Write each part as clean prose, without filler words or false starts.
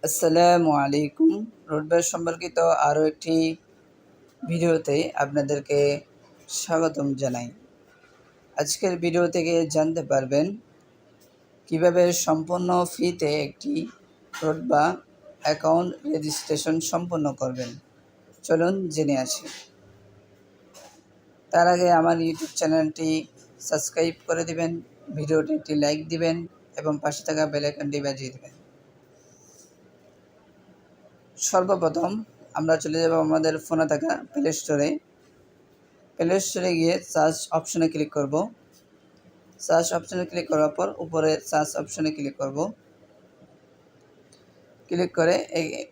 আসসালামু আলাইকুম। রোডবার সম্পর্কিত আরও একটি ভিডিওতে আপনাদেরকে স্বাগতম জানাই। আজকের ভিডিও থেকে জানতে পারবেন কিভাবে সম্পূর্ণ ফ্রিতে একটি রোডবা অ্যাকাউন্ট রেজিস্ট্রেশন সম্পন্ন করবেন। চলুন জেনে আসি। তার আগে আমার ইউটিউব চ্যানেলটি সাবস্ক্রাইব করে দিবেন, ভিডিওটি একটি লাইক দিবেন এবং পাশে থাকা বেল আইকনটি বাজিয়ে দেবেন। সর্বপ্রথম আমরা চলে যাব আমাদের ফোনে থাকা প্লে স্টোরে গিয়ে সার্চ অপশনে ক্লিক করব। সার্চ অপশনে ক্লিক করার পর উপরে সার্চ অপশনে ক্লিক করব। ক্লিক করে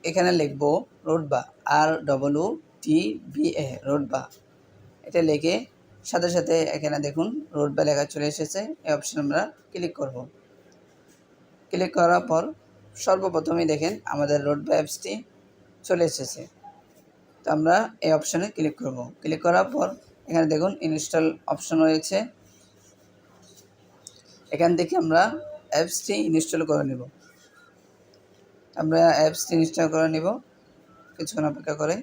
এখানে লিখব রোডবা, ROOTBA রোডবা। এটা লিখে সাথে সাথে এখানে দেখুন রোডবা লেখা চলে এসেছে। এই অপশনে আমরা ক্লিক করব। ক্লিক করার পর সর্বপ্রথমেই দেখেন আমাদের রোডবা অ্যাপসটি চলে এসেছে। তো আমরা এই অপশনে ক্লিক করব। ক্লিক করার পর এখানে দেখুন ইনস্টল অপশন রয়েছে। এখান থেকে আমরা অ্যাপসটি ইনস্টল করে নেব। কিছুক্ষণ অপেক্ষা করে।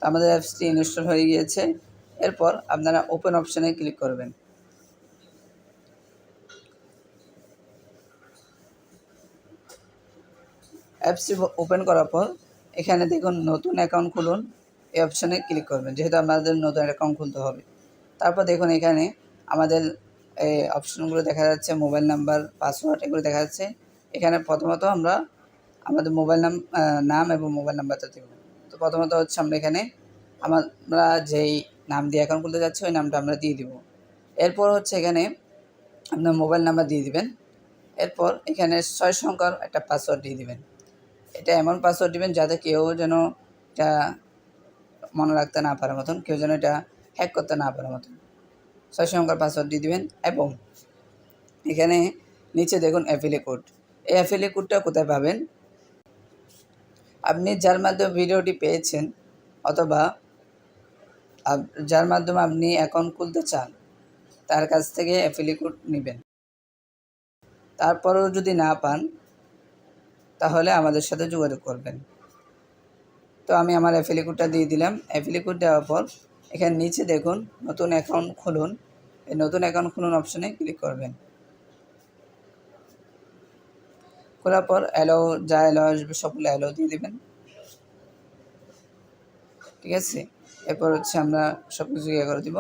আমাদের অ্যাপসটি ইনস্টল হয়ে গিয়েছে। এরপর আপনারা ওপেন অপশনে ক্লিক করবেন। অ্যাপসটি ওপেন করার পর এখানে দেখুন নতুন অ্যাকাউন্ট খুলুন, এই অপশনে ক্লিক করবেন, যেহেতু আমাদের নতুন অ্যাকাউন্ট খুলতে হবে। তারপর দেখুন এখানে আমাদের এই অপশনগুলো দেখা যাচ্ছে, মোবাইল নাম্বার, পাসওয়ার্ড এগুলো দেখা যাচ্ছে। এখানে প্রথমত আমরা আমাদের মোবাইল নাম এবং মোবাইল নাম্বারটা দেব। তো প্রথমত হচ্ছে আমরা এখানে আমরা যেই নাম দিয়ে অ্যাকাউন্ট খুলতে যাচ্ছি ওই নামটা আমরা দিয়ে দিব। এরপর হচ্ছে এখানে আপনার মোবাইল নাম্বার দিয়ে দিবেন। এরপর এখানে 6 সংখ্যার একটা পাসওয়ার্ড দিয়ে দিবেন। এটা এমন পাসওয়ার্ড দিবেন যাতে কেউ যেন এটা মনে রাখতে না পারার মতন, কেউ যেন এটা হ্যাক করতে না পারার মতন 6 সংখ্যার পাসওয়ার্ড দিয়ে দিবেন। এবং এখানে নিচে দেখুন অ্যাফিলিয়েট কোড। এই অ্যাফিলিয়েট কোডটা কোথায় পাবেন? আপনি যার মাধ্যমে ভিডিওটি পেয়েছেন অথবা যার মাধ্যমে আপনি অ্যাকাউন্ট খুলতে চান তার কাছ থেকে অ্যাফিলিয়েট কোড নেবেন। তারপরেও যদি না পান তাহলে আমাদের সাথে যোগাযোগ করবেন। তো আমি আমার অ্যাফিলিয়েট কোডটা দিয়ে দিলাম। অ্যাফিলিয়েট কোড দেওয়ার পর এখানে নিচে দেখুন নতুন অ্যাকাউন্ট খুলুন, এই নতুন অ্যাকাউন্ট খুলুন অপশনে ক্লিক করবেন। খোলার পর অ্যালো আসবে সবগুলো অ্যালো দিয়ে দেবেন। ঠিক আছে, এরপর হচ্ছে আমরা সব কিছু করে দিব।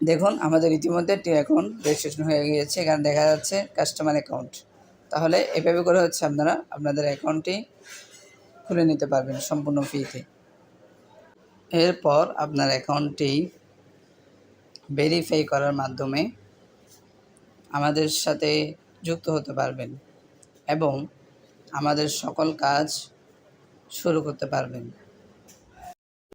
দেখুন আমাদের ইতিমধ্যে একটি অ্যাকাউন্ট রেজিস্ট্রেশন হয়ে গিয়েছে। এখানে দেখা যাচ্ছে কাস্টমার অ্যাকাউন্ট। তাহলে এভাবে করে হচ্ছে আপনারা আপনাদের অ্যাকাউন্টটি খুলে নিতে পারবেন সম্পূর্ণ ফ্রিতে। এরপর আপনার অ্যাকাউন্টটি ভেরিফাই করার মাধ্যমে আমাদের সাথে যুক্ত হতে পারবেন এবং আমাদের সকল কাজ শুরু করতে পারবেন।